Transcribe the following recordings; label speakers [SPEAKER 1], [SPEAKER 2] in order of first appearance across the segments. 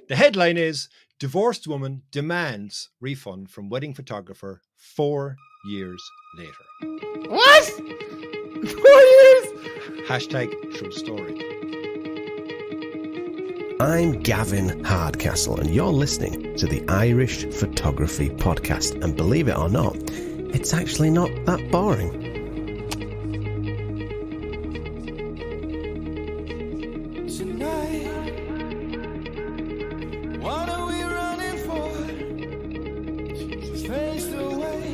[SPEAKER 1] The headline is Divorced Woman Demands Refund from Wedding Photographer 4 years later.
[SPEAKER 2] What? 4 years?
[SPEAKER 1] Hashtag true story.
[SPEAKER 3] I'm Gavin Hardcastle, and you're listening to the Irish Photography Podcast. And believe it or not, it's actually not that boring.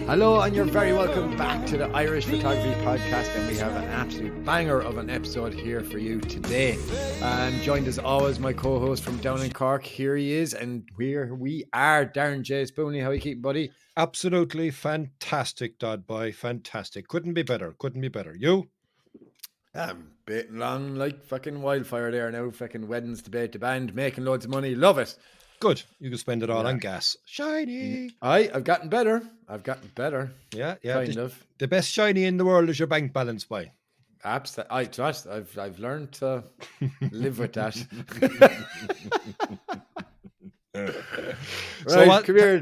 [SPEAKER 2] Hello, and you're very welcome back to the Irish Photography Podcast, and we have an absolute banger of an episode here for you today. I'm joined as always my co-host from down in Cork. Here he is, and here we are, Darren J. Spooney. How are you keeping, buddy?
[SPEAKER 1] Absolutely fantastic, Dod Boy. Fantastic. Couldn't be better. You?
[SPEAKER 2] I'm baiting along like fucking wildfire there now. Fucking weddings, debate, the band, making loads of money. Love it.
[SPEAKER 1] Good. You can spend it all on gas. Shiny.
[SPEAKER 2] I've gotten better.
[SPEAKER 1] Yeah.
[SPEAKER 2] Kind of.
[SPEAKER 1] The best shiny in the world is your bank balance, boy.
[SPEAKER 2] Absolutely. I've learned to live with that.
[SPEAKER 1] So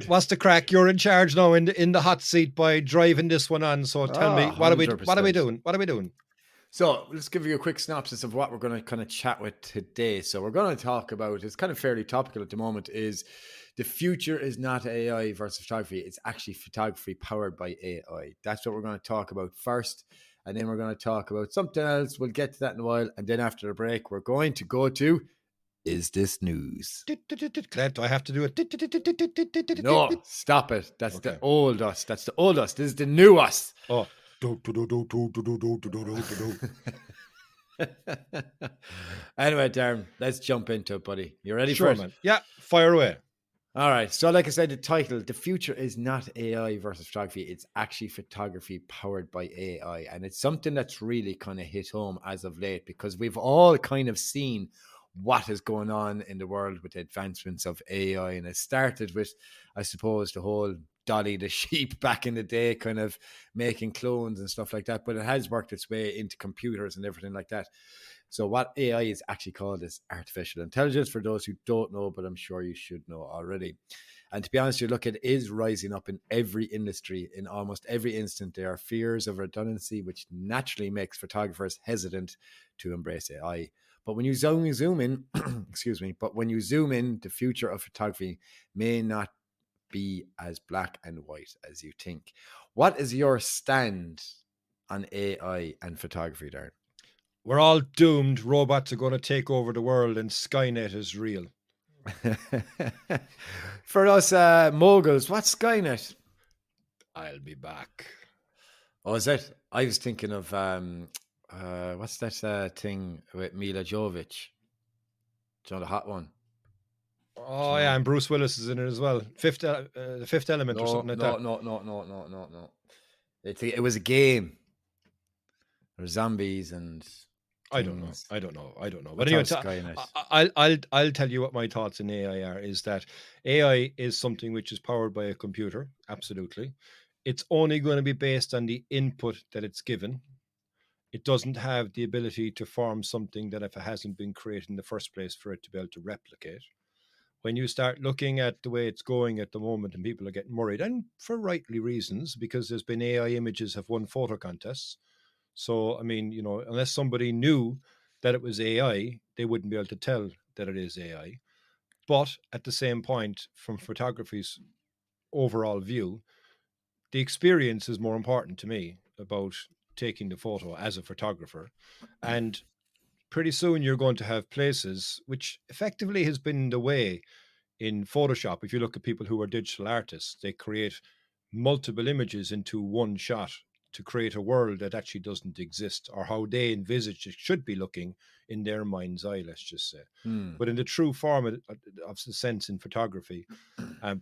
[SPEAKER 1] what's the crack? You're in charge now in the hot seat by driving this one on. So tell me, what are we doing?
[SPEAKER 2] So let's give you a quick synopsis of what we're going to kind of chat with today. So we're going to talk about, it's kind of fairly topical at the moment, is the future is not AI versus photography. It's actually photography powered by AI. That's what we're going to talk about first. And then we're going to talk about something else. We'll get to that in a while. And then after the break, we're going to go to, is this news?
[SPEAKER 1] Do I have to do it?
[SPEAKER 2] No, stop it. That's okay. The old us. That's the old us. This is the new us.
[SPEAKER 1] Oh.
[SPEAKER 2] Anyway, Darren, let's jump into it, buddy. You ready
[SPEAKER 1] for
[SPEAKER 2] it?
[SPEAKER 1] Man. Yeah, fire away.
[SPEAKER 2] All right. So like I said, the title, the future is not AI versus photography. It's actually photography powered by AI. And it's something that's really kind of hit home as of late, because we've all kind of seen what is going on in the world with the advancements of AI. And it started with, I suppose, the whole Dolly the sheep back in the day, kind of making clones and stuff like that. But it has worked its way into computers and everything like that. So what AI is actually called is artificial intelligence, for those who don't know, but I'm sure you should know already. And to be honest, you look, it is rising up in every industry. In almost every instant, there are fears of redundancy, which naturally makes photographers hesitant to embrace AI. But when you zoom in, but when you zoom in, the future of photography may not be as black and white as you think. What is your stand on AI and photography, Darren?
[SPEAKER 1] We're all doomed. Robots are going to take over the world, and Skynet is real.
[SPEAKER 2] For us moguls, what's Skynet?
[SPEAKER 1] I'll be back.
[SPEAKER 2] Oh, is it? I was thinking of what's that thing with Mila Jovovich? Do you know the hot one?
[SPEAKER 1] Oh yeah, and Bruce Willis is in it as well. The Fifth Element or something like that.
[SPEAKER 2] No. It was a game. There were zombies and
[SPEAKER 1] I don't know. But anyway, I'll tell you what my thoughts in AI are. Is that AI is something which is powered by a computer. Absolutely, it's only going to be based on the input that it's given. It doesn't have the ability to form something that, if it hasn't been created in the first place, for it to be able to replicate. When you start looking at the way it's going at the moment, and people are getting worried, and for rightly reasons, because there's been AI images have won photo contests. So, I mean, unless somebody knew that it was AI, they wouldn't be able to tell that it is AI. But at the same point, from photography's overall view, the experience is more important to me about taking the photo as a photographer. And pretty soon you're going to have places, which effectively has been the way in Photoshop. If you look at people who are digital artists, they create multiple images into one shot to create a world that actually doesn't exist, or how they envisage it should be looking in their mind's eye, let's just say. But in the true form of the sense in photography,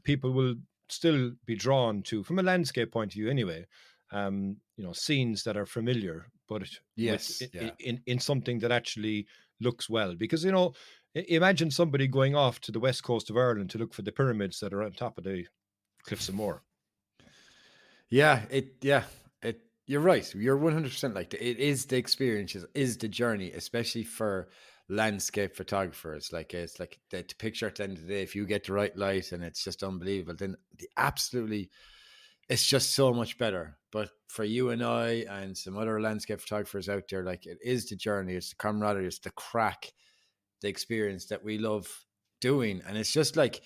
[SPEAKER 1] people will still be drawn to, from a landscape point of view anyway, scenes that are familiar, but in something that actually looks well. Because, imagine somebody going off to the west coast of Ireland to look for the pyramids that are on top of the Cliffs of Moher.
[SPEAKER 2] You're right. You're 100% like, it is the experience, is the journey, especially for landscape photographers. Like it's like the picture at the end of the day, if you get the right light and it's just unbelievable, then it's just so much better. But for you and I and some other landscape photographers out there, like it is the journey, it's the camaraderie, it's the crack, the experience that we love doing. And it's just like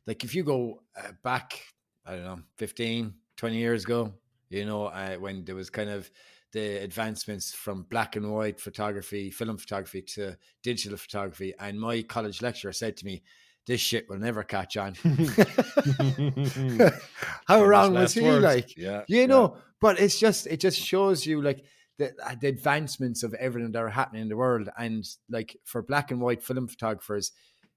[SPEAKER 2] if you go back, I don't know, 15, 20 years ago, when there was kind of the advancements from black and white photography, film photography to digital photography. And my college lecturer said to me, this shit will never catch on. How wrong was he?
[SPEAKER 1] Words.
[SPEAKER 2] Like,
[SPEAKER 1] yeah.
[SPEAKER 2] But it just shows you like the advancements of everything that are happening in the world. And like for black and white film photographers,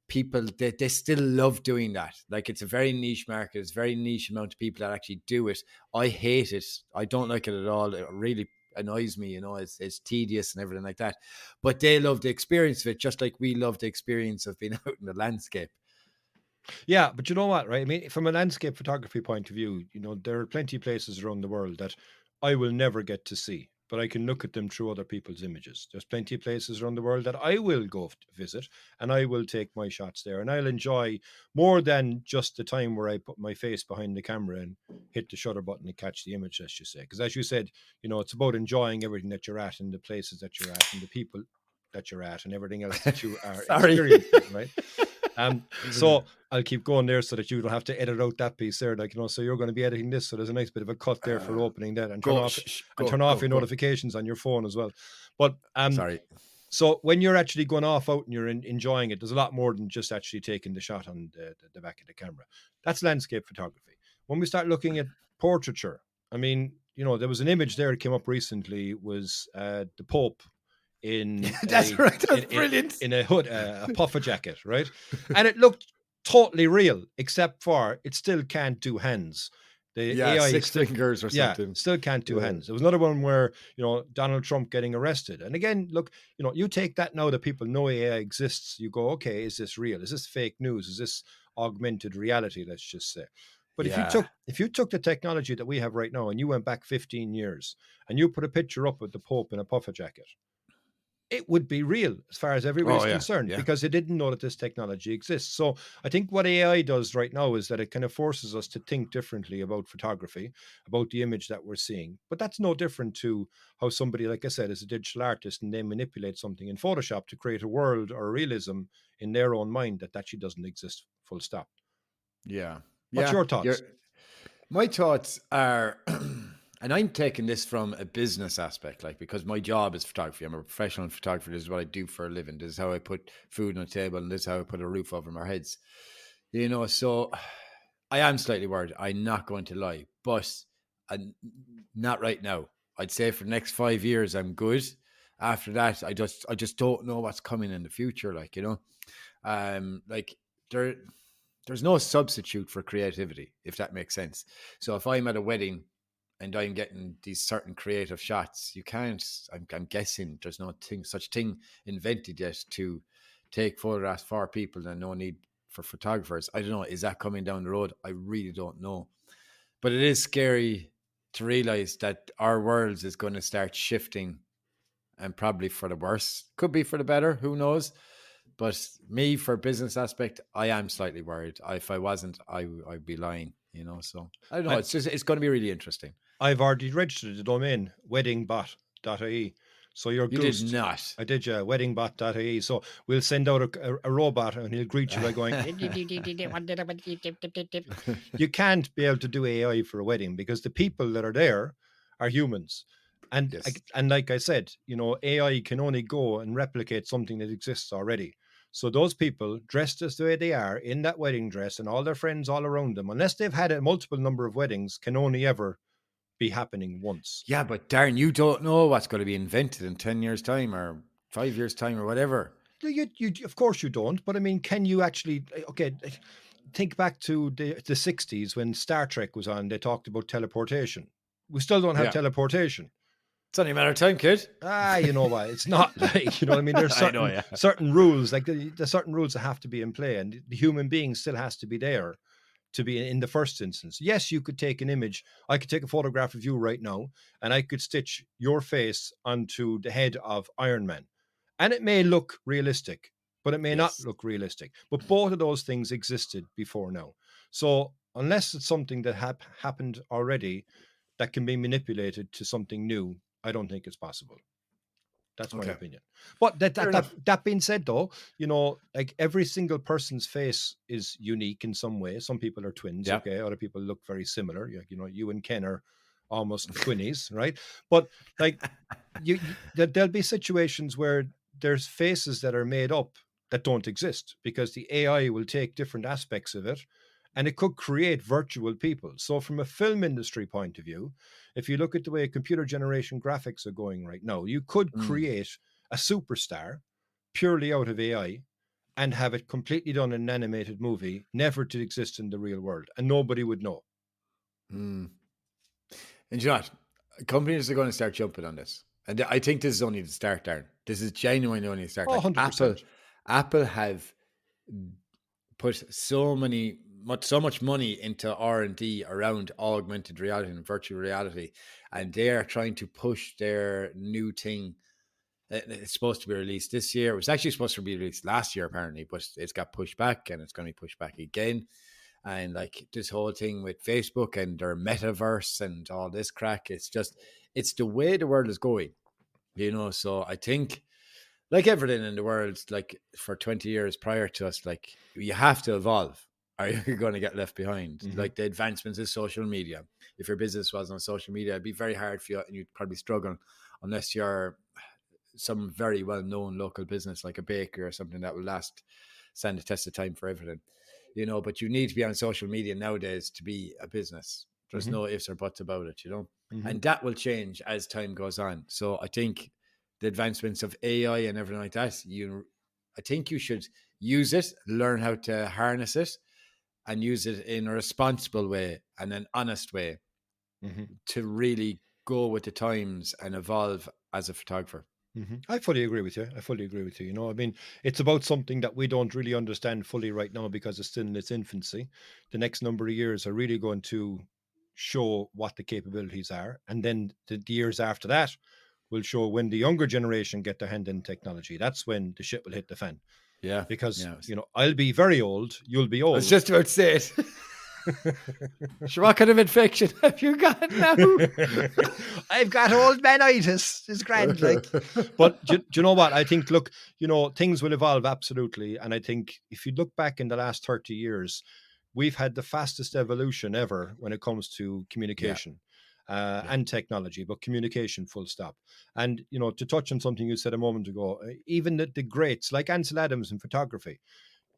[SPEAKER 2] people, they still love doing that. Like it's a very niche market. It's a very niche amount of people that actually do it. I hate it. I don't like it at all. It really annoys me, it's tedious and everything like that. But they love the experience of it, just like we love the experience of being out in the landscape.
[SPEAKER 1] Yeah, but you know what, right? I mean, from a landscape photography point of view, there are plenty of places around the world that I will never get to see, but I can look at them through other people's images. There's plenty of places around the world that I will go visit and I will take my shots there, and I'll enjoy more than just the time where I put my face behind the camera and hit the shutter button and catch the image, as you say. Because as you said, it's about enjoying everything that you're at and the places that you're at and the people that you're at and everything else that you are experiencing, right? So I'll keep going there so that you don't have to edit out that piece there. Like, so you're going to be editing this. So there's a nice bit of a cut there for opening that and turn off your notifications on your phone as well. But,
[SPEAKER 2] sorry.
[SPEAKER 1] So when you're actually going off out and you're enjoying it, there's a lot more than just actually taking the shot on the back of the camera. That's landscape photography. When we start looking at portraiture, I mean, there was an image there that came up recently, was the Pope in
[SPEAKER 2] that's brilliant.
[SPEAKER 1] In a hood, a puffer jacket, right? And it looked totally real, except for it still can't do hands. The AI
[SPEAKER 2] 6 fingers or something.
[SPEAKER 1] Still can't do hands. There was another one where Donald Trump getting arrested, and again, look, you take that now that people know AI exists. You go, okay, is this real? Is this fake news? Is this augmented reality? Let's just say. But if you took the technology that we have right now and you went back 15 years and you put a picture up of the Pope in a puffer jacket, it would be real as far as everybody's concerned, because they didn't know that this technology exists. So I think what AI does right now is that it kind of forces us to think differently about photography, about the image that we're seeing. But that's no different to how somebody, like I said, is a digital artist and they manipulate something in Photoshop to create a world or a realism in their own mind that actually doesn't exist, full stop.
[SPEAKER 2] Yeah.
[SPEAKER 1] What's your thoughts?
[SPEAKER 2] My thoughts are... And I'm taking this from a business aspect, like, because my job is photography. I'm a professional photographer. This is what I do for a living. This is how I put food on the table, and this is how I put a roof over our heads. So I am slightly worried. I'm not going to lie, but not right now. I'd say for the next 5 years, I'm good. After that, I just don't know what's coming in the future. There's no substitute for creativity, if that makes sense. So if I'm at a wedding and I'm getting these certain creative shots, you can't, I'm guessing there's no such thing invented yet to take photographs for people and no need for photographers. I don't know. Is that coming down the road? I really don't know. But it is scary to realize that our world is going to start shifting, and probably for the worse. Could be for the better. Who knows? But me, for business aspect, I am slightly worried. If I wasn't, I'd be lying, So I don't know. It's going to be really interesting.
[SPEAKER 1] I've already registered the domain weddingbot.ie. So you're
[SPEAKER 2] You
[SPEAKER 1] goosed.
[SPEAKER 2] did not.
[SPEAKER 1] I did, yeah, weddingbot.ie. So we'll send out a robot and he'll greet you by going, you can't be able to do AI for a wedding because the people that are there are humans. And
[SPEAKER 2] Yes.
[SPEAKER 1] and like I said, AI can only go and replicate something that exists already. So those people dressed as the way they are in that wedding dress and all their friends all around them, unless they've had a multiple number of weddings, can only ever be happening once.
[SPEAKER 2] Yeah, but Darren, you don't know what's going to be invented in 10 years' time or 5 years' time or whatever.
[SPEAKER 1] You of course you don't. But I mean, can you actually, okay, think back to the 60s when Star Trek was on, they talked about teleportation. We still don't have teleportation.
[SPEAKER 2] It's only a matter of time, kid.
[SPEAKER 1] You know why? It's not like, I mean, there's certain rules, like there's certain rules that have to be in play, and the human being still has to be there to be in the first instance. Yes, you could take an image. I could take a photograph of you right now, and I could stitch your face onto the head of Iron Man. And it may look realistic, but it may not
[SPEAKER 2] Yes.
[SPEAKER 1] look realistic. But both of those things existed before now. So unless it's something that happened already that can be manipulated to something new, I don't think it's possible. That's my
[SPEAKER 2] Okay.
[SPEAKER 1] opinion. But
[SPEAKER 2] Fair enough.
[SPEAKER 1] that being said, though, like every single person's face is unique in some way. Some people are twins,
[SPEAKER 2] Yeah.
[SPEAKER 1] okay? Other people look very similar. You and Ken are almost twinnies, right? But like there'll be situations where there's faces that are made up that don't exist because the AI will take different aspects of it and it could create virtual people. So from a film industry point of view, if you look at the way computer generation graphics are going right now, you could create a superstar purely out of AI and have it completely done in an animated movie, never to exist in the real world, and nobody would know.
[SPEAKER 2] And you know what? Companies are going to start jumping on this. And I think this is only the start, Darren. This is genuinely only the start.
[SPEAKER 1] Oh,
[SPEAKER 2] Like
[SPEAKER 1] 100%.
[SPEAKER 2] Apple have put so much money into R&D around augmented reality and virtual reality, and they are trying to push their new thing. It's supposed to be released this year. It was actually supposed to be released last year, apparently, but it's got pushed back, and it's going to be pushed back again. And like this whole thing with Facebook and their metaverse and all this crack, it's the way the world is going, So I think, like everything in the world, like for 20 years prior to us, like you have to evolve or you're going to get left behind. Like the advancements in social media. If your business was on social media, it'd be very hard for you and you'd probably struggle unless you're some very well-known local business like a baker or something that will stand the test of time for everything, but you need to be on social media nowadays to be a business. There's no ifs or buts about it, and that will change as time goes on. So I think the advancements of AI and everything like that, I think you should use it, learn how to harness it, and use it in a responsible way and an honest way to really go with the times and evolve as a photographer.
[SPEAKER 1] I fully agree with you. I mean, it's about something that we don't really understand fully right now because it's still in its infancy. The next number of years are really going to show what the capabilities are. And then the years after that will show when the younger generation get their hand in technology. That's when the shit will hit the fan.
[SPEAKER 2] Yeah.
[SPEAKER 1] Because, I'll be very old. You'll be old.
[SPEAKER 2] I was just about to say it. So what kind of infection have you got now?
[SPEAKER 1] I've got old manitis. It's grand, like. But do you know what? I think, look, things will evolve, absolutely. And I think if you look back in the last 30 years, we've had the fastest evolution ever when it comes to communication and technology, but communication, full stop. And, to touch on something you said a moment ago, even the greats like Ansel Adams in photography,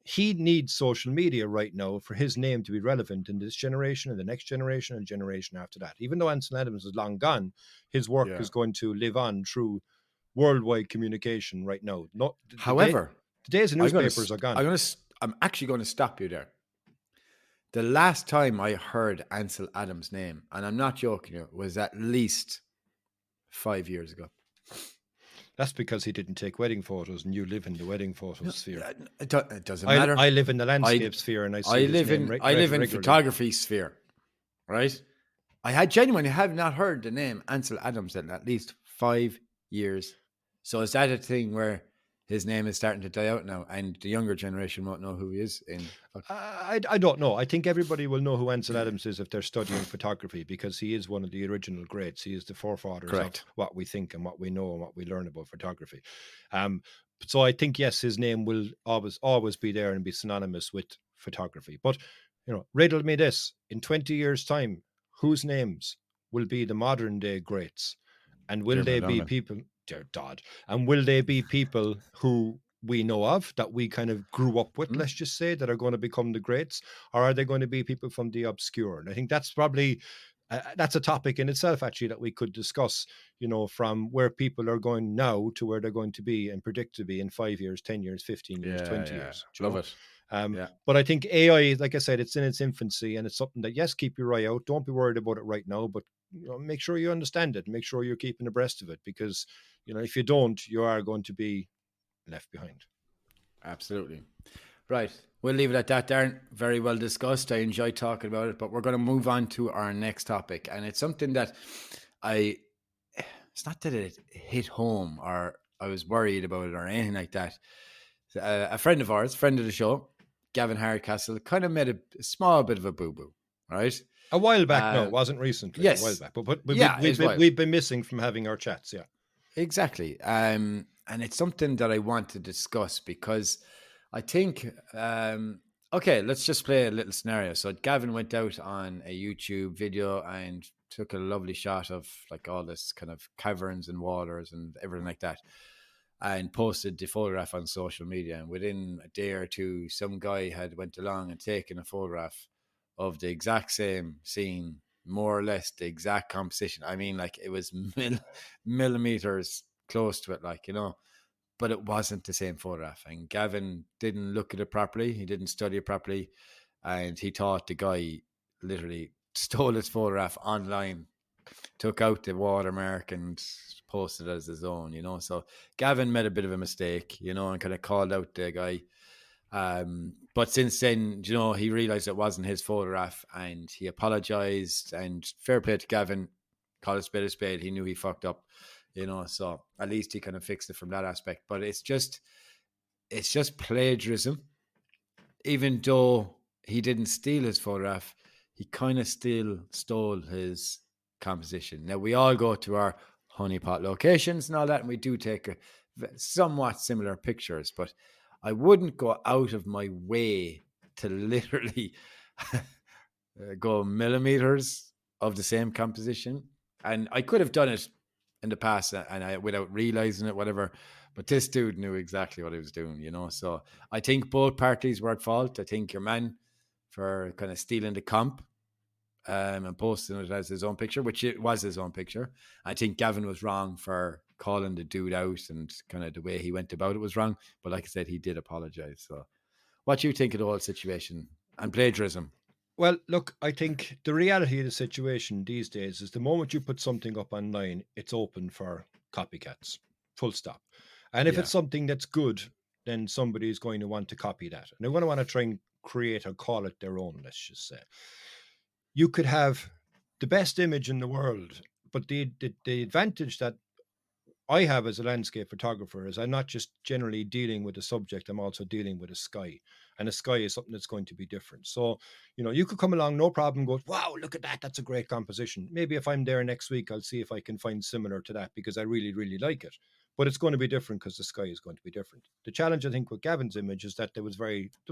[SPEAKER 1] he needs social media right now for his name to be relevant in this generation and the next generation and generation after that. Even though Ansel Adams is long gone, his work is going to live on through worldwide communication right now.
[SPEAKER 2] However,
[SPEAKER 1] the days of newspapers are gone.
[SPEAKER 2] I'm actually going to stop you there. The last time I heard Ansel Adams' name, and I'm not joking, was at least 5 years ago.
[SPEAKER 1] That's because he didn't take wedding photos, and you live in the wedding photo sphere.
[SPEAKER 2] It doesn't matter.
[SPEAKER 1] I live in the landscape sphere, and I live in
[SPEAKER 2] photography sphere, right? I genuinely have not heard the name Ansel Adams in at least 5 years. So is that a thing where his name is starting to die out now, and the younger generation won't know who he is?
[SPEAKER 1] I don't know. I think everybody will know who Ansel Adams is if they're studying photography, because he is one of the original greats. He is the forefathers of what we think and what we know and what we learn about photography. So I think, yes, his name will always be there and be synonymous with photography. But, riddle me this: in 20 years' time, whose names will be the modern day greats? And will they be people, dear God, and will they be people who we know of, that we kind of grew up with, let's just say, that are going to become the greats? Or are they going to be people from the obscure? And I think that's probably, that's a topic in itself, actually, that we could discuss, from where people are going now to where they're going to be and predict to be in 5 years, 10 years, 15 years, 20 years.
[SPEAKER 2] Love it.
[SPEAKER 1] But I think AI, like I said, it's in its infancy, and it's something that, yes, keep your eye out. Don't be worried about it right now, but make sure you understand it. Make sure you're keeping abreast of it, because if you don't, you are going to be left behind.
[SPEAKER 2] Absolutely. Right. We'll leave it at that, Darren. Very well discussed. I enjoyed talking about it, but we're going to move on to our next topic, and it's something that it's not that it hit home or I was worried about it or anything like that. A friend of ours, friend of the show, Gavin Hardcastle, kind of made a small bit of a boo-boo, right?
[SPEAKER 1] A while back, no, it wasn't recently.
[SPEAKER 2] Yes.
[SPEAKER 1] A while back, but
[SPEAKER 2] Yeah,
[SPEAKER 1] we've been missing from having our chats. Yeah,
[SPEAKER 2] exactly. And it's something that I want to discuss because I think, okay, let's just play a little scenario. So Gavin went out on a YouTube video and took a lovely shot of like all this kind of caverns and waters and everything like that, and posted the photograph on social media. And within a day or two, some guy had went along and taken a photograph of the exact same scene, more or less the exact composition. I mean, like it was millimeters close to it, like, you know, but it wasn't the same photograph. And Gavin didn't look at it properly. He didn't study it properly. And he thought the guy literally stole his photograph online, took out the watermark and posted it as his own, you know. So Gavin made a bit of a mistake, you know, and kind of called out the guy. But since then, you know, he realized it wasn't his photograph and he apologized, and fair play to Gavin, call a spade a spade. He knew he fucked up, you know, so at least he kind of fixed it from that aspect. But it's just plagiarism. Even though he didn't steal his photograph, he kind of still stole his composition. Now, we all go to our honeypot locations and all that, and we do take somewhat similar pictures, but I wouldn't go out of my way to literally go millimeters of the same composition. And I could have done it in the past and without realizing it, whatever. But this dude knew exactly what he was doing, you know. So I think both parties were at fault. I think your man for kind of stealing the comp and posting it as his own picture, which it was his own picture. I think Gavin was wrong for calling the dude out, and kind of the way he went about it was wrong. But like I said, he did apologize. So what do you think of the whole situation and plagiarism?
[SPEAKER 1] Well, look, I think the reality of the situation these days is the moment you put something up online, it's open for copycats, full stop. And if it's something that's good, then somebody is going to want to copy that. And they're going to want to try and create or call it their own, let's just say. You could have the best image in the world, but the advantage that I have as a landscape photographer is I'm not just generally dealing with a subject, I'm also dealing with a sky. And a sky is something that's going to be different. So, you know, you could come along, no problem, go, wow, look at that. That's a great composition. Maybe if I'm there next week, I'll see if I can find similar to that because I really, really like it. But it's going to be different because the sky is going to be different. The challenge, I think, with Gavin's image is that there was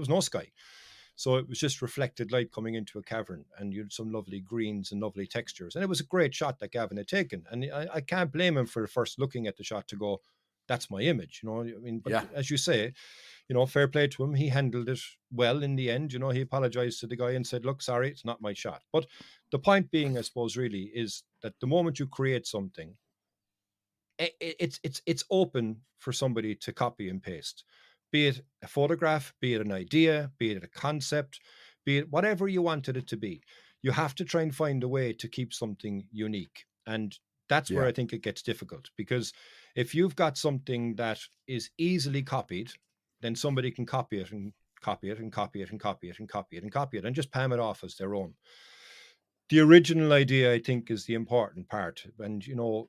[SPEAKER 1] no sky. So it was just reflected light coming into a cavern, and you had some lovely greens and lovely textures. And it was a great shot that Gavin had taken. And I can't blame him for first looking at the shot to go, that's my image. You know, I mean, but as you say, you know, fair play to him. He handled it well in the end. You know, he apologized to the guy and said, look, sorry, it's not my shot. But the point being, I suppose, really is that the moment you create something, it's open for somebody to copy and paste, be it a photograph, be it an idea, be it a concept, be it whatever you wanted it to be. You have to try and find a way to keep something unique. And that's where I think it gets difficult, because if you've got something that is easily copied, then somebody can copy it and copy it and copy it and copy it and copy it and copy it and just palm it off as their own. The original idea, I think, is the important part. And, you know,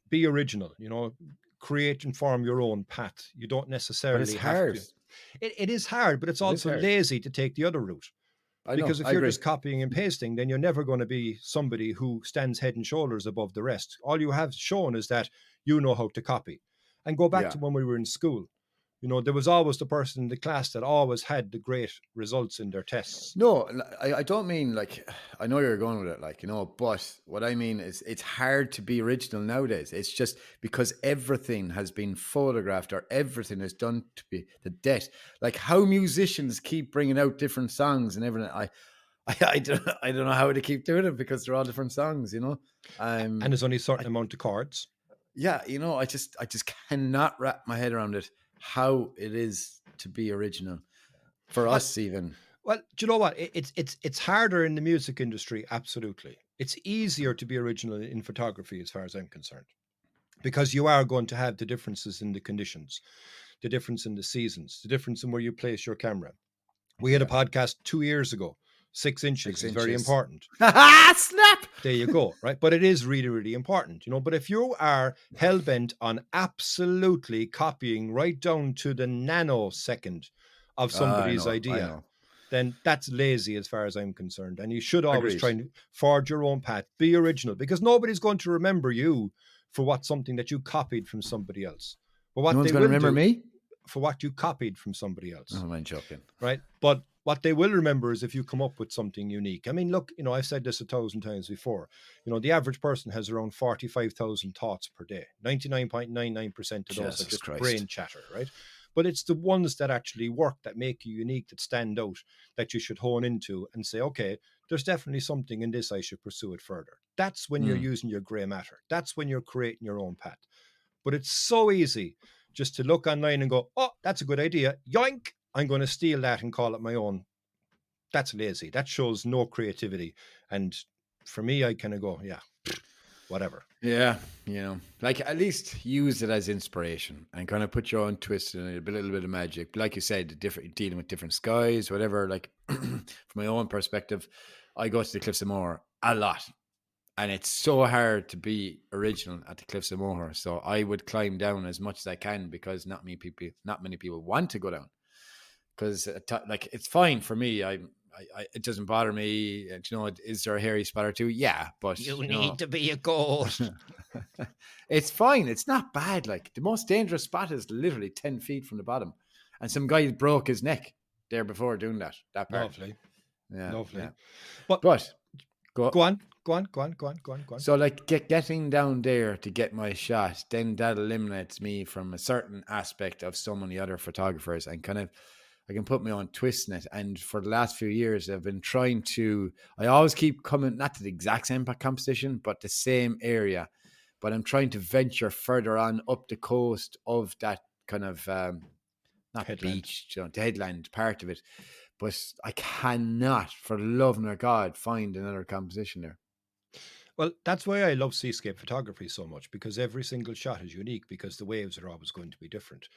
[SPEAKER 1] be original, you know, create and form your own path. You don't necessarily have to. It is hard, but it's also lazy to take the other route. Because if you're just copying and pasting, then you're never going to be somebody who stands head and shoulders above the rest. All you have shown is that you know how to copy. And go back to when we were in school. You know, there was always the person in the class that always had the great results in their tests.
[SPEAKER 2] No, I don't mean like, I know you're going with it, like, you know, but what I mean is it's hard to be original nowadays. It's just because everything has been photographed or everything is done to be the death. Like how musicians keep bringing out different songs and everything. I don't know how to keep doing it because they're all different songs, you know.
[SPEAKER 1] And there's only a certain amount of chords.
[SPEAKER 2] Yeah, you know, I just cannot wrap my head around it, how it is to be original for us even.
[SPEAKER 1] Well, do you know what? It's harder in the music industry, absolutely. It's easier to be original in photography as far as I'm concerned, because you are going to have the differences in the conditions, the difference in the seasons, the difference in where you place your camera. We had a podcast 2 years ago 6 inches is very important.
[SPEAKER 2] Snap!
[SPEAKER 1] There you go, right? But it is really, really important, But if you are hell-bent on absolutely copying right down to the nanosecond of somebody's idea, then that's lazy as far as I'm concerned. And you should always try and forge your own path. Be original, because nobody's going to remember you for something that you copied from somebody else. But what
[SPEAKER 2] no one's
[SPEAKER 1] they
[SPEAKER 2] going to
[SPEAKER 1] will
[SPEAKER 2] remember me
[SPEAKER 1] for what you copied from somebody else.
[SPEAKER 2] Oh, I'm joking.
[SPEAKER 1] Right? But what they will remember is if you come up with something unique. I mean, look, I've said this 1,000 times before. The average person has around 45,000 thoughts per day. 99.99% of those are just brain chatter, right? But it's the ones that actually work, that make you unique, that stand out, that you should hone into and say, okay, there's definitely something in this, I should pursue it further. That's when you're using your grey matter. That's when you're creating your own path. But it's so easy just to look online and go, oh, that's a good idea. Yoink, I'm going to steal that and call it my own. That's lazy. That shows no creativity. And for me, I kind of go, yeah, whatever.
[SPEAKER 2] Yeah, like at least use it as inspiration and kind of put your own twist in it, a little bit of magic. Like you said, dealing with different skies, whatever. Like from my own perspective, I go to the Cliffs of Moher a lot. And it's so hard to be original at the Cliffs of Moher. So I would climb down as much as I can, because not many people want to go down. Because like it's fine for me. I it doesn't bother me. Is there a hairy spot or two? Yeah, but
[SPEAKER 1] you need to be a ghost.
[SPEAKER 2] It's fine. It's not bad. Like the most dangerous spot is literally 10 feet from the bottom, and some guy broke his neck there before doing that part.
[SPEAKER 1] Lovely.
[SPEAKER 2] Yeah,
[SPEAKER 1] lovely.
[SPEAKER 2] Yeah.
[SPEAKER 1] But go on.
[SPEAKER 2] So like getting down there to get my shot, then that eliminates me from a certain aspect of so many other photographers, and kind of I can put my own twist in it. And for the last few years, I've been trying to, I always keep coming, not to the exact same composition, but the same area. But I'm trying to venture further on up the coast of that kind of, not
[SPEAKER 1] headland.
[SPEAKER 2] Beach, the headland part of it. But I cannot, for the love of God, find another composition there.
[SPEAKER 1] Well, that's why I love seascape photography so much, because every single shot is unique, because the waves are always going to be different.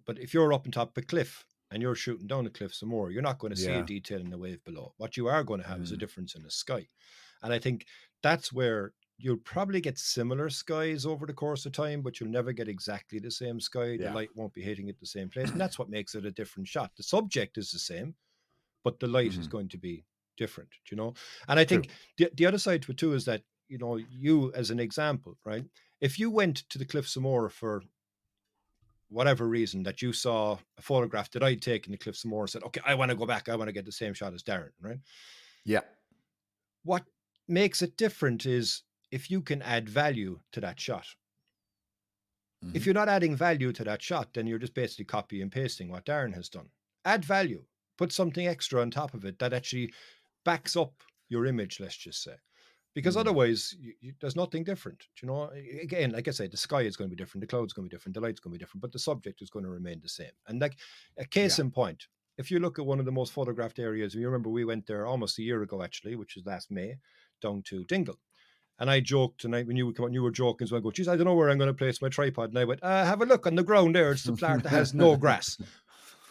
[SPEAKER 1] But if you're up on top of a cliff and you're shooting down the cliffs some more, you're not going to see a detail in the wave below. What you are going to have is a difference in the sky. And I think that's where you'll probably get similar skies over the course of time, but you'll never get exactly the same sky. The light won't be hitting at the same place. And that's what makes it a different shot. The subject is the same, but the light is going to be different, And I think the other side to it too is that, you as an example, right? If you went to the Cliffs of Moher for whatever reason, that you saw a photograph that I'd taken the Cliffs of Moher and said, okay, I want to go back, I want to get the same shot as Darren, right?
[SPEAKER 2] Yeah.
[SPEAKER 1] What makes it different is if you can add value to that shot. If you're not adding value to that shot, then you're just basically copy and pasting what Darren has done. Add value, put something extra on top of it that actually backs up your image, let's just say. Because otherwise, there's nothing different. Again, like I said, the sky is going to be different, the cloud's going to be different, the light's going to be different, but the subject is going to remain the same. And like a case in point, if you look at one of the most photographed areas, you remember we went there almost a year ago, actually, which was last May, down to Dingle. And I joked tonight when you would come on, you were joking, so I go, geez, I don't know where I'm going to place my tripod. And I went, have a look on the ground there. It's the part that has no grass.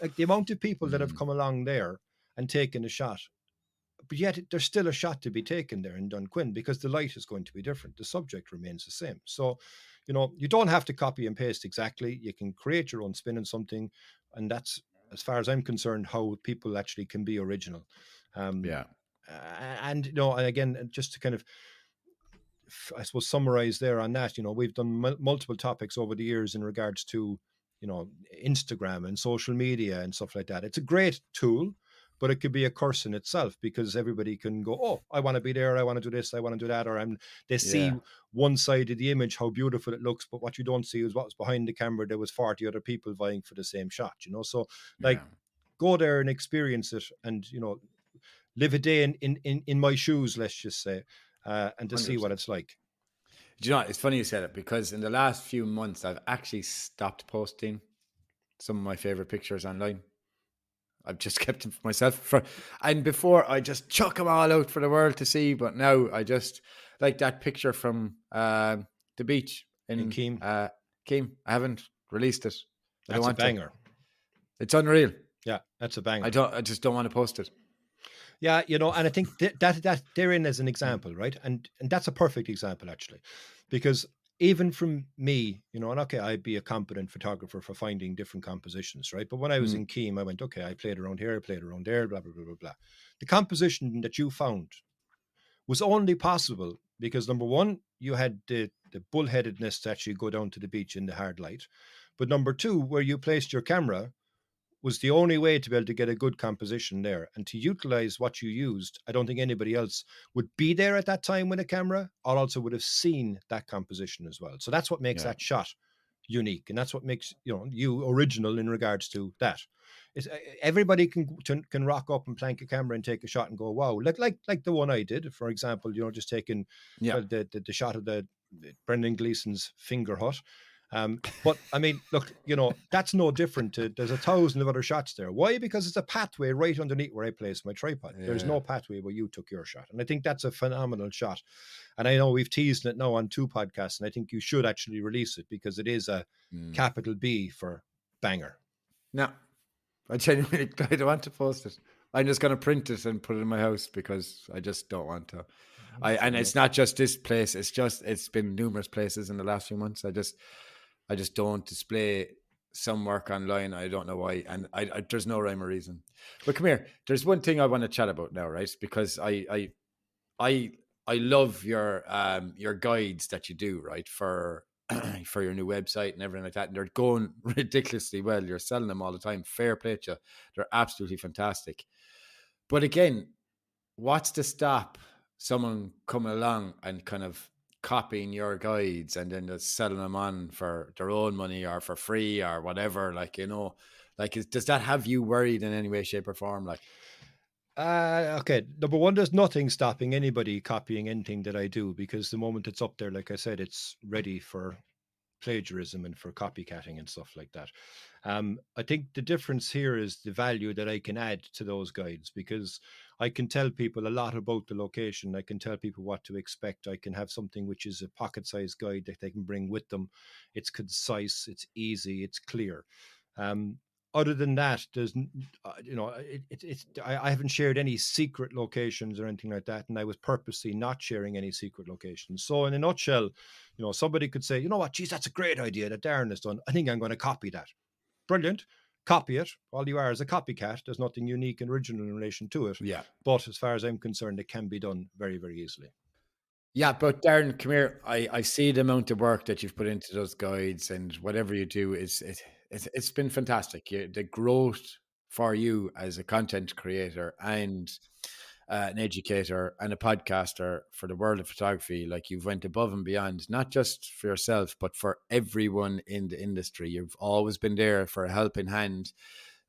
[SPEAKER 1] Like the amount of people that have come along there and taken a shot. But yet there's still a shot to be taken there in Dunquin, because the light is going to be different. The subject remains the same. So, you don't have to copy and paste exactly. You can create your own spin on something. And that's, as far as I'm concerned, how people actually can be original. And, and again, just to kind of, I suppose, summarize there on that, we've done multiple topics over the years in regards to, Instagram and social media and stuff like that. It's a great tool, but it could be a curse in itself, because everybody can go, oh, I want to be there, I want to do this, I want to do that, or they see one side of the image, how beautiful it looks, but what you don't see is what was behind the camera. There was 40 other people vying for the same shot, so go there and experience it, and live a day in my shoes, let's just say, and to 100%. See what it's like.
[SPEAKER 2] Do you know, it's funny you said it, because in the last few months I've actually stopped posting some of my favorite pictures online. I've just kept them for myself. And before, I just chuck them all out for the world to see. But now I just, like that picture from the beach in
[SPEAKER 1] Keem.
[SPEAKER 2] Keem. I haven't released it.
[SPEAKER 1] That's a banger.
[SPEAKER 2] It's unreal.
[SPEAKER 1] Yeah, that's a banger.
[SPEAKER 2] I just don't want to post it.
[SPEAKER 1] Yeah, and I think that therein is an example, right? And that's a perfect example, actually, because even from me, and okay, I'd be a competent photographer for finding different compositions, right? But when I was in Keem, I went, okay, I played around here, I played around there, blah, blah, blah, blah, blah. The composition that you found was only possible because, number one, you had the bullheadedness to actually go down to the beach in the hard light. But number two, where you placed your camera was the only way to be able to get a good composition there and to utilize what you used. I don't think anybody else would be there at that time with a camera or also would have seen that composition as well. So that's what makes that shot unique. And that's what makes, you original in regards to that. It's, everybody can rock up and plank a camera and take a shot and go, wow, like the one I did, for example, just taking the shot of the Brendan Gleeson's finger hut. But I mean, look, that's no different to, there's 1,000 of other shots there. Why? Because it's a pathway right underneath where I placed my tripod. Yeah. There's no pathway where you took your shot. And I think that's a phenomenal shot. And I know we've teased it now on 2 podcasts, and I think you should actually release it because it is a capital B for banger.
[SPEAKER 2] No, I genuinely I don't want to post it. I'm just going to print it and put it in my house because I just don't want to. And it's not just this place. It's been numerous places in the last few months. I just don't display some work online. I don't know why. And I there's no rhyme or reason. But come here. There's one thing I want to chat about now, right? Because I love your guides that you do, right? For your new website and everything like that. And they're going ridiculously well. You're selling them all the time. Fair play to you. They're absolutely fantastic. But again, what's to stop someone coming along and kind of copying your guides and then just selling them on for their own money or for free or whatever? Does that have you worried in any way, shape or form?
[SPEAKER 1] Okay. Number one, there's nothing stopping anybody copying anything that I do because the moment it's up there, like I said, it's ready for plagiarism and for copycatting and stuff like that. I think the difference here is the value that I can add to those guides because I can tell people a lot about the location. I can tell people what to expect. I can have something which is a pocket-sized guide that they can bring with them. It's concise, it's easy, it's clear. Other than that, there's, I haven't shared any secret locations or anything like that. And I was purposely not sharing any secret locations. So in a nutshell, somebody could say, you know what, geez, that's a great idea that Darren has done. I think I'm going to copy that. Brilliant. Copy it. All you are is a copycat. There's nothing unique and original in relation to it.
[SPEAKER 2] Yeah.
[SPEAKER 1] But as far as I'm concerned, it can be done very, very easily.
[SPEAKER 2] Yeah, but Darren, come here. I see the amount of work that you've put into those guides and whatever you do it's been fantastic. The growth for you as a content creator and an educator and a podcaster for the world of photography, like you've went above and beyond, not just for yourself, but for everyone in the industry. You've always been there for a helping hand.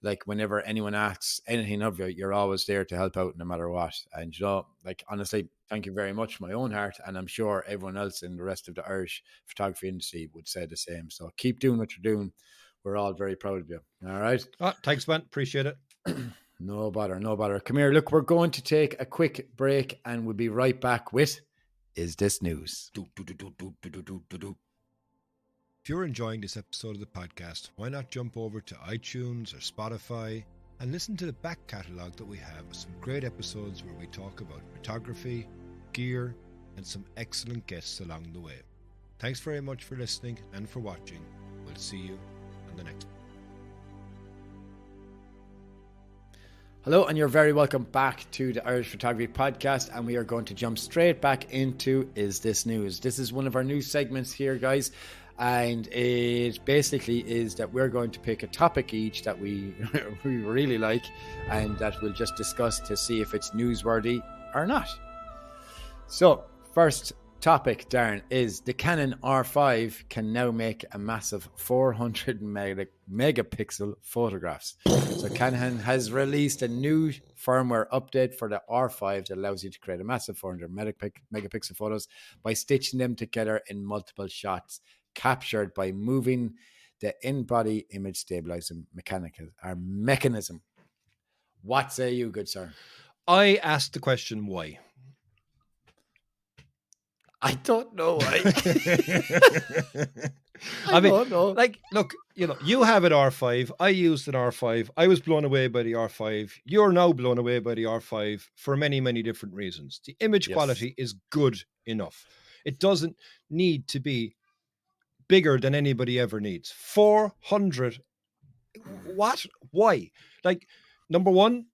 [SPEAKER 2] Like whenever anyone asks anything of you, you're always there to help out no matter what. And honestly, thank you very much from my own heart. And I'm sure everyone else in the rest of the Irish photography industry would say the same. So keep doing what you're doing. We're all very proud of you. All right.
[SPEAKER 1] Thanks, man. Appreciate it.
[SPEAKER 2] No bother. Come here. Look, we're going to take a quick break and we'll be right back with Is This News?
[SPEAKER 1] If you're enjoying this episode of the podcast, why not jump over to iTunes or Spotify and listen to the back catalogue that we have with some great episodes where we talk about photography, gear, and some excellent guests along the way. Thanks very much for listening and for watching. We'll see you on the next one.
[SPEAKER 2] Hello, and you're very welcome back to the Irish Photography Podcast, and we are going to jump straight back into Is This News? This is one of our new segments here, guys, and it basically is that we're going to pick a topic each that we really like and that we'll just discuss to see if it's newsworthy or not. So, first topic, Darren, is the Canon R5 can now make a massive 400 megapixel photographs. So Canon has released a new firmware update for the R5 that allows you to create a massive 400 megapixel photos by stitching them together in multiple shots, captured by moving the in-body image stabilizing mechanism. What say you, good sir?
[SPEAKER 1] I asked the question why.
[SPEAKER 2] I don't know why. I don't know.
[SPEAKER 1] Like, look, you have an R5. I used an R5. I was blown away by the R5. You're now blown away by the R5 for many, many different reasons. The image quality is good enough. It doesn't need to be bigger than anybody ever needs. 400. What? Why? Like, number one,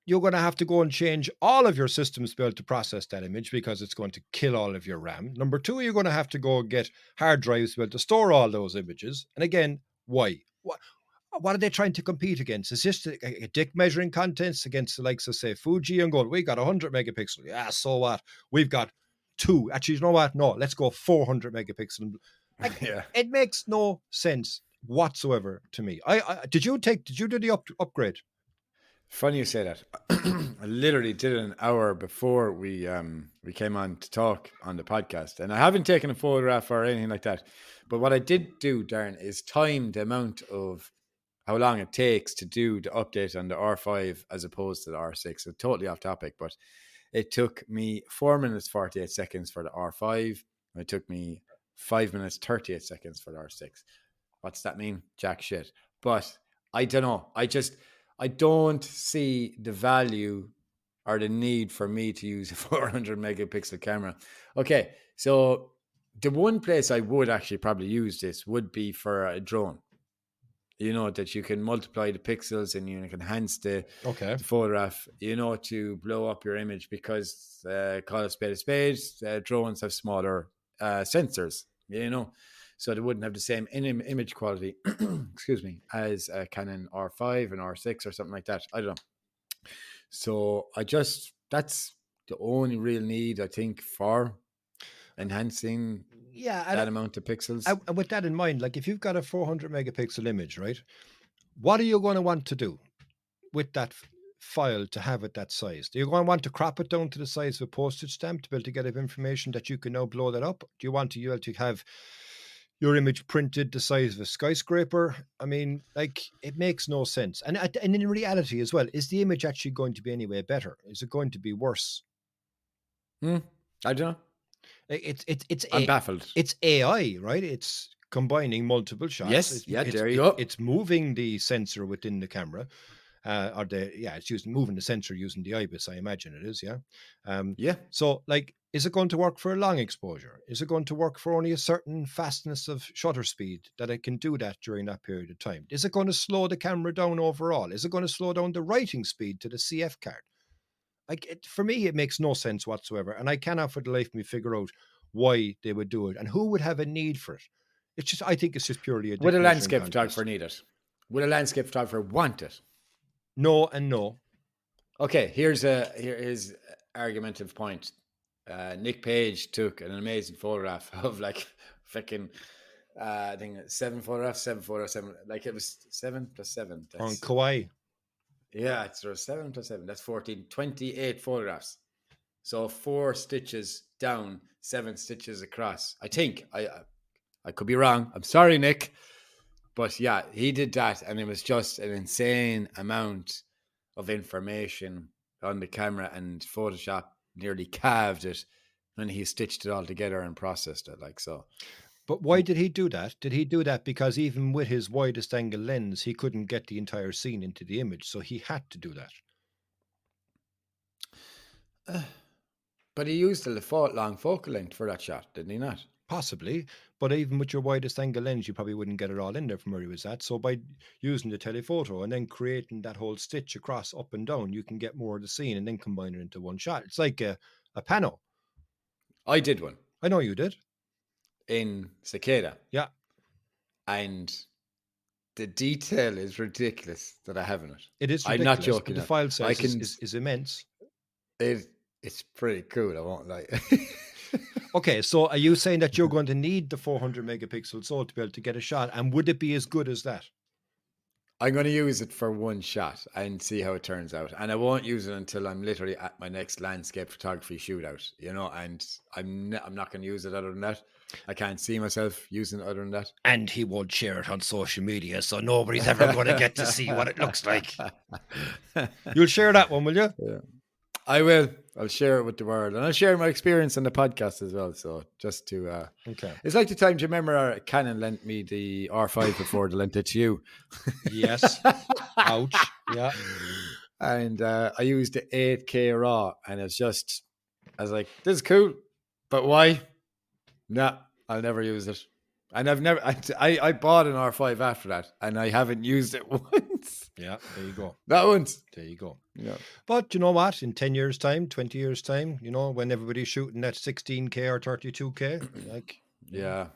[SPEAKER 1] you're going to have to go and change all of your systems to be able to process that image because it's going to kill all of your RAM. Number two, you're going to have to go and get hard drives to be able to store all those images. And again, why? What are they trying to compete against? Is this a dick measuring contest against the likes of, say, Fuji and going, we got 100 megapixel. Yeah, so what? We've got 2. Actually, you know what? No, let's go 400 megapixel. Like, it makes no sense whatsoever to me. Did you do the upgrade?
[SPEAKER 2] Funny you say that. I literally did it an hour before we came on to talk on the podcast, and I haven't taken a photograph or anything like that. But what I did do, Darren, is time the amount of how long it takes to do the update on the R5 as opposed to the R6. So totally off topic, but it took me 4 minutes 48 seconds for the R5, and it took me 5 minutes 38 seconds for the R6. What's that mean? Jack shit. But I don't know. I don't see the value or the need for me to use a 400 megapixel camera. Okay, so the one place I would actually probably use this would be for a drone. That you can multiply the pixels and you can enhance the photograph, to blow up your image because, call it spade a spade, drones have smaller sensors, so they wouldn't have the same image quality, excuse me, as a Canon R5 and R6 or something like that. I don't know. So that's the only real need, I think, for enhancing that amount of pixels.
[SPEAKER 1] And with that in mind, like if you've got a 400 megapixel image, right, what are you going to want to do with that file to have it that size? Do you going to want to crop it down to the size of a postage stamp to be able to get information that you can now blow that up? Do you want to be able to have your image printed the size of a skyscraper? I mean, like, it makes no sense. And in reality as well, is the image actually going to be any way better? Is it going to be worse?
[SPEAKER 2] I don't know.
[SPEAKER 1] I'm
[SPEAKER 2] baffled.
[SPEAKER 1] It's AI, right? It's combining multiple shots.
[SPEAKER 2] Yes, there you go.
[SPEAKER 1] It's moving the sensor within the camera. It's moving the sensor using the IBIS, I imagine it is, yeah. So, like, is it going to work for a long exposure? Is it going to work for only a certain fastness of shutter speed that it can do that during that period of time? Is it going to slow the camera down overall? Is it going to slow down the writing speed to the CF card? Like, for me, it makes no sense whatsoever, and I cannot for the life of me figure out why they would do it and who would have a need for it. I think it's just purely a.
[SPEAKER 2] Would a landscape photographer need it? Would a landscape photographer want it?
[SPEAKER 1] No and no.
[SPEAKER 2] Okay, here is argumentative point. Nick Page took an amazing photograph of like freaking I think 7 photographs, like it was 7 plus 7.
[SPEAKER 1] On Kauai.
[SPEAKER 2] Yeah, it's 7 plus 7. That's 14, 28 photographs. So 4 stitches down, 7 stitches across. I think I could be wrong. I'm sorry, Nick. But yeah, he did that, and it was just an insane amount of information on the camera, and Photoshop nearly calved it when he stitched it all together and processed it like so.
[SPEAKER 1] But why did he do that? Did he do that because even with his widest angle lens, he couldn't get the entire scene into the image, so he had to do that?
[SPEAKER 2] But he used a long focal length for that shot, didn't he not?
[SPEAKER 1] Possibly, but even with your widest angle lens, you probably wouldn't get it all in there from where he was at. So by using the telephoto and then creating that whole stitch across up and down, you can get more of the scene and then combine it into one shot. It's like a pano.
[SPEAKER 2] I did one.
[SPEAKER 1] I know you did.
[SPEAKER 2] In Cicada.
[SPEAKER 1] Yeah.
[SPEAKER 2] And the detail is ridiculous that I have in it.
[SPEAKER 1] It is ridiculous. I'm not joking. The file size is immense.
[SPEAKER 2] It's pretty cool, I won't lie.
[SPEAKER 1] Okay, so are you saying that you're going to need the 400 megapixel to be able to get a shot? And would it be as good as that?
[SPEAKER 2] I'm going to use it for one shot and see how it turns out. And I won't use it until I'm literally at my next landscape photography shootout, and I'm not going to use it other than that. I can't see myself using it other than that.
[SPEAKER 1] And he won't share it on social media, so nobody's ever going to get to see what it looks like. You'll share that one, will you?
[SPEAKER 2] Yeah. I will. I'll share it with the world, and I'll share my experience on the podcast as well. So just to,
[SPEAKER 1] Okay.
[SPEAKER 2] It's like the time. Do you remember Canon lent me the R5 before they lent it to you?
[SPEAKER 1] Yes. Ouch. Yeah.
[SPEAKER 2] And I used the 8K RAW, and it's just, I was like, this is cool, but why? Nah, I'll never use it. And I've never, I bought an R5 after that, and I haven't used it once.
[SPEAKER 1] Yeah, there you go.
[SPEAKER 2] Not once.
[SPEAKER 1] There you go.
[SPEAKER 2] Yeah.
[SPEAKER 1] But you know what? In 10 years' time, 20 years' time, you know, when everybody's shooting at 16K or 32K, like,
[SPEAKER 2] Yeah.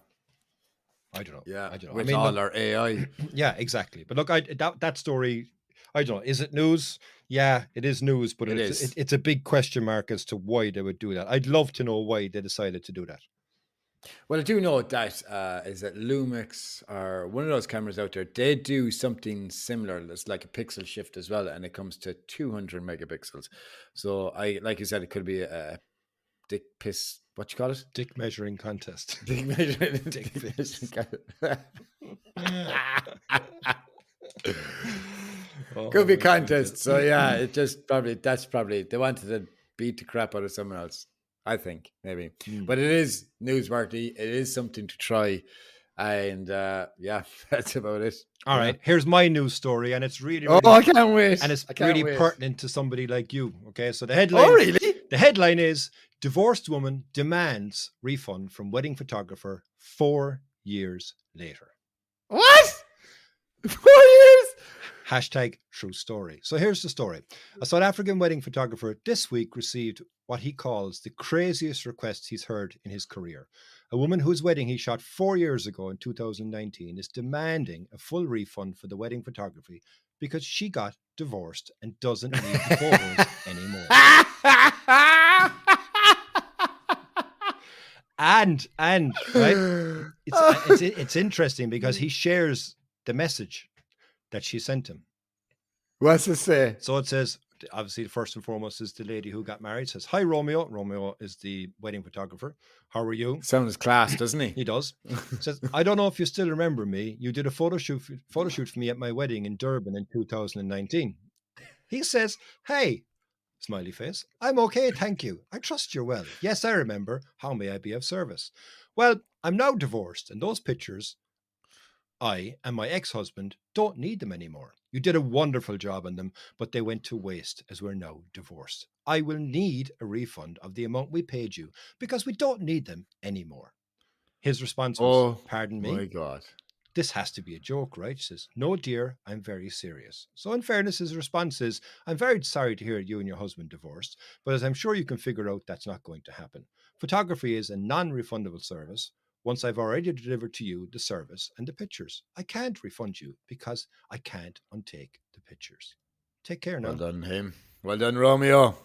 [SPEAKER 1] I don't know.
[SPEAKER 2] Yeah.
[SPEAKER 1] I don't know.
[SPEAKER 2] With
[SPEAKER 1] I mean,
[SPEAKER 2] all
[SPEAKER 1] look,
[SPEAKER 2] our AI.
[SPEAKER 1] yeah, exactly. But look, that story, I don't know. Is it news? Yeah, it is news, but it's a big question mark as to why they would do that. I'd love to know why they decided to do that.
[SPEAKER 2] Well, I do know that is that Lumix or one of those cameras out there, they do something similar. It's like a pixel shift as well, and it comes to 200 megapixels. So like you said, it could be a dick piss. What you call it?
[SPEAKER 1] Dick measuring contest.
[SPEAKER 2] Dick measuring.
[SPEAKER 1] Dick piss.
[SPEAKER 2] Could be contest. So yeah, it just that's probably they wanted to beat the crap out of someone else. I think maybe, but it is newsworthy. It is something to try, and yeah, that's about it.
[SPEAKER 1] All right, here's my news story, and it's really,
[SPEAKER 2] I can't wait,
[SPEAKER 1] and it's really pertinent to somebody like you. Okay, so the headline.
[SPEAKER 2] Oh, really?
[SPEAKER 1] The headline is: Divorced woman demands refund from wedding photographer 4 years later.
[SPEAKER 2] What? 4 years?
[SPEAKER 1] Hashtag true story. So here's the story. A South African wedding photographer this week received what he calls the craziest request he's heard in his career. A woman whose wedding he shot 4 years ago in 2019 is demanding a full refund for the wedding photography because she got divorced and doesn't need the photos anymore. And right, it's interesting because he shares the message that she sent him.
[SPEAKER 2] What's it say?
[SPEAKER 1] So it says, obviously, first and foremost is the lady who got married. It says, "Hi, Romeo." Romeo is the wedding photographer. "How are you?"
[SPEAKER 2] Sounds class, doesn't he?
[SPEAKER 1] He does. It says, "I don't know if you still remember me. You did a photo shoot for me at my wedding in Durban in 2019. He says, "Hey," smiley face, "I'm okay, thank you. I trust you're well. Yes, I remember. How may I be of service?" Well, I'm now divorced, and those pictures, I and my ex-husband don't need them anymore. You did a wonderful job on them, but they went to waste as we're now divorced. I will need a refund of the amount we paid you because we don't need them anymore. His response was, "Pardon me?
[SPEAKER 2] Oh my God.
[SPEAKER 1] This has to be a joke, right?" She says, "No, dear, I'm very serious." So in fairness, his response is, "I'm very sorry to hear you and your husband divorced, but as I'm sure you can figure out, that's not going to happen. Photography is a non-refundable service. Once I've already delivered to you the service and the pictures, I can't refund you because I can't untake the pictures. Take care now."
[SPEAKER 2] Well done, him. Well done, Romeo.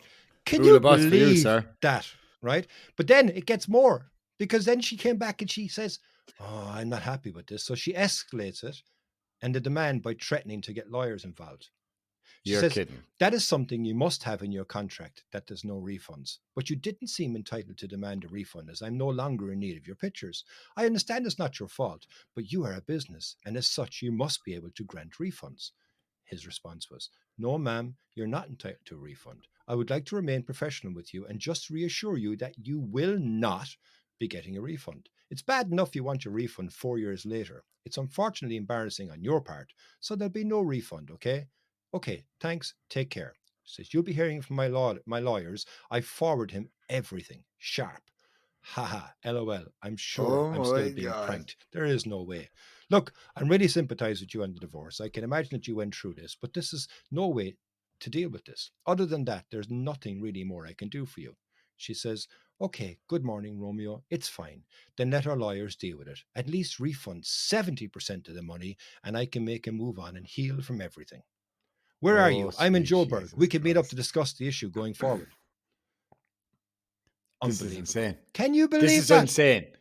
[SPEAKER 1] Can you believe that, right? But then it gets more, because then she came back and she says, "Oh, I'm not happy with this." So she escalates it and the demand by threatening to get lawyers involved. She says,
[SPEAKER 2] kidding.
[SPEAKER 1] "That is something you must have in your contract, that there's no refunds. But you didn't seem entitled to demand a refund as I'm no longer in need of your pictures. I understand it's not your fault, but you are a business, and as such, you must be able to grant refunds." His response was, "No, ma'am, you're not entitled to a refund. I would like to remain professional with you and just reassure you that you will not be getting a refund. It's bad enough you want your refund 4 years later. It's unfortunately embarrassing on your part, so there'll be no refund, okay? Okay, thanks, take care." She says, "You'll be hearing from my lawyers. I forward him everything, sharp." Haha, LOL. I'm sure I'm still being pranked. There is no way. Look, I'm really sympathize with you on the divorce. I can imagine that you went through this, but this is no way to deal with this. Other than that, there's nothing really more I can do for you. She says, "Okay, good morning, Romeo. It's fine. Then let our lawyers deal with it. At least refund 70% of the money, and I can make a move on and heal from everything. Where are you? I'm in Joburg. We can meet up to discuss the issue going forward."
[SPEAKER 2] This is insane.
[SPEAKER 1] Can you believe that?
[SPEAKER 2] This is insane.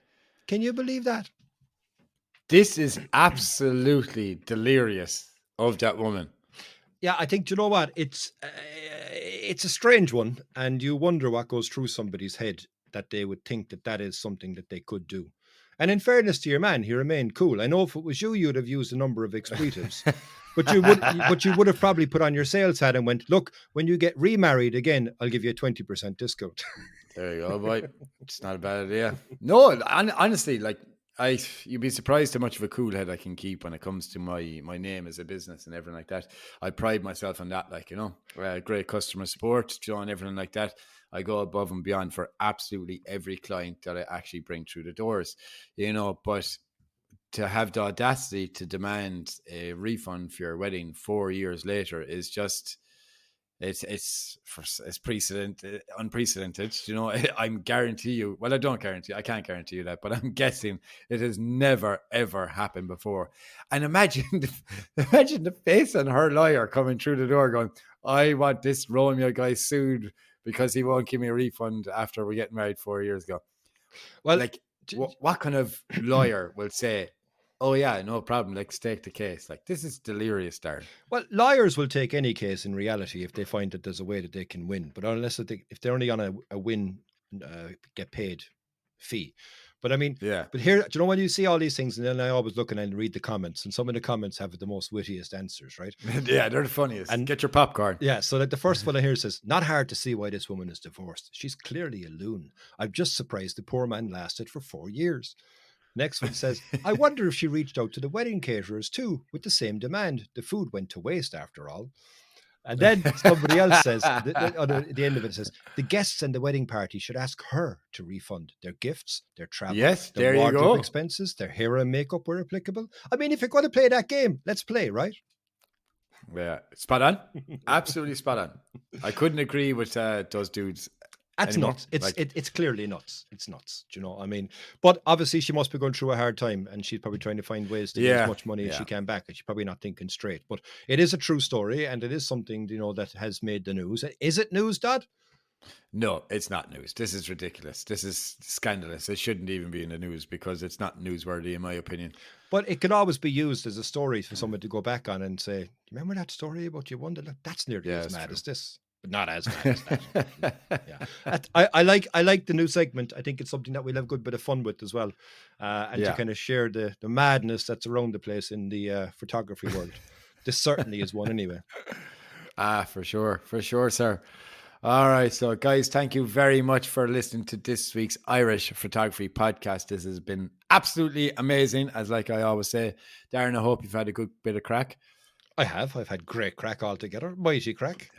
[SPEAKER 1] Can you believe that?
[SPEAKER 2] This is absolutely delirious of that woman.
[SPEAKER 1] Yeah, I think, you know what? It's a strange one, and you wonder what goes through somebody's head that they would think that that is something that they could do. And in fairness to your man, he remained cool. I know if it was you, you'd have used a number of expletives. But you would have probably put on your sales hat and went, look, when you get remarried again, I'll give you a 20% discount.
[SPEAKER 2] There you go, boy. It's not a bad idea. No, honestly, like you'd be surprised how much of a cool head I can keep when it comes to my name as a business and everything like that. I pride myself on that, like, great customer support, and everything like that. I go above and beyond for absolutely every client that I actually bring through the doors, but to have the audacity to demand a refund for your wedding 4 years later is just, it's unprecedented. I'm guarantee you. Well, I can't guarantee you that, but I'm guessing it has never ever happened before. And imagine the face on her lawyer coming through the door, going, "I want this Romeo guy sued because he won't give me a refund after we get married 4 years ago." Well, like, what kind of lawyer will say, "Oh yeah, no problem, let's take the case"? Like, this is delirious, Darren.
[SPEAKER 1] Well, lawyers will take any case in reality if they find that there's a way that they can win, but unless if they're only on a win, get paid fee. But I mean,
[SPEAKER 2] yeah.
[SPEAKER 1] But here, do you know, when you see all these things, and then I always look and read the comments, and some of the comments have the most wittiest answers, right?
[SPEAKER 2] Yeah, they're the funniest. And get your popcorn.
[SPEAKER 1] Yeah, so like the first one I hear says, "Not hard to see why this woman is divorced. She's clearly a loon. I'm just surprised the poor man lasted for 4 years." Next one says, "I wonder if she reached out to the wedding caterers too with the same demand. The food went to waste after all." And then somebody else says, at the end of it says, "The guests and the wedding party should ask her to refund their gifts, their travel, their wardrobe expenses, their hair and makeup where applicable." I mean, if you're going to play that game, let's play, right?
[SPEAKER 2] Yeah, spot on. Absolutely spot on. I couldn't agree with those dudes.
[SPEAKER 1] That's
[SPEAKER 2] anymore.
[SPEAKER 1] nuts. It's clearly nuts. It's nuts. Do you know? I mean, but obviously she must be going through a hard time, and she's probably trying to find ways to get as much money as she can back. And she's probably not thinking straight. But it is a true story, and it is something, that has made the news. Is it news, Dad?
[SPEAKER 2] No, it's not news. This is ridiculous. This is scandalous. It shouldn't even be in the news because it's not newsworthy, in my opinion.
[SPEAKER 1] But it can always be used as a story for someone to go back on and say, "Remember that story about you wonder? That's nearly as mad as this." But not as bad as that. Yeah, I like the new segment. I think it's something that we'll have a good bit of fun with as well, and to kind of share the madness that's around the place in the photography world. This certainly is one, anyway.
[SPEAKER 2] For sure, sir. All right, so guys, thank you very much for listening to this week's Irish Photography Podcast. This has been absolutely amazing, as like I always say. Darren, I hope you've had a good bit of crack.
[SPEAKER 1] I have. I've had great crack altogether. Mighty crack.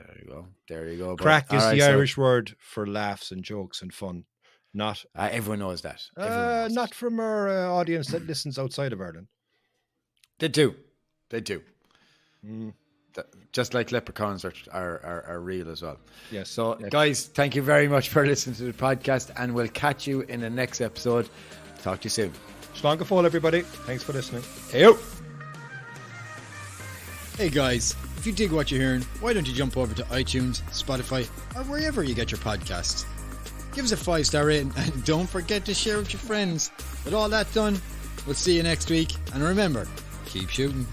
[SPEAKER 2] There you go.
[SPEAKER 1] Crack is the Irish word for laughs and jokes and fun. Not
[SPEAKER 2] everyone knows that.
[SPEAKER 1] Not from our audience that listens outside of Ireland.
[SPEAKER 2] They do. Just like leprechauns are real as well.
[SPEAKER 1] Yes.
[SPEAKER 2] So, guys, thank you very much for listening to the podcast, and we'll catch you in the next episode. Talk to you soon.
[SPEAKER 1] Slán go fóill, everybody. Thanks for listening.
[SPEAKER 2] Heyo.
[SPEAKER 4] Hey guys, if you dig what you're hearing, why don't you jump over to iTunes, Spotify, or wherever you get your podcasts. Give us a 5-star rating and don't forget to share with your friends. With all that done, we'll see you next week, and remember, keep shooting.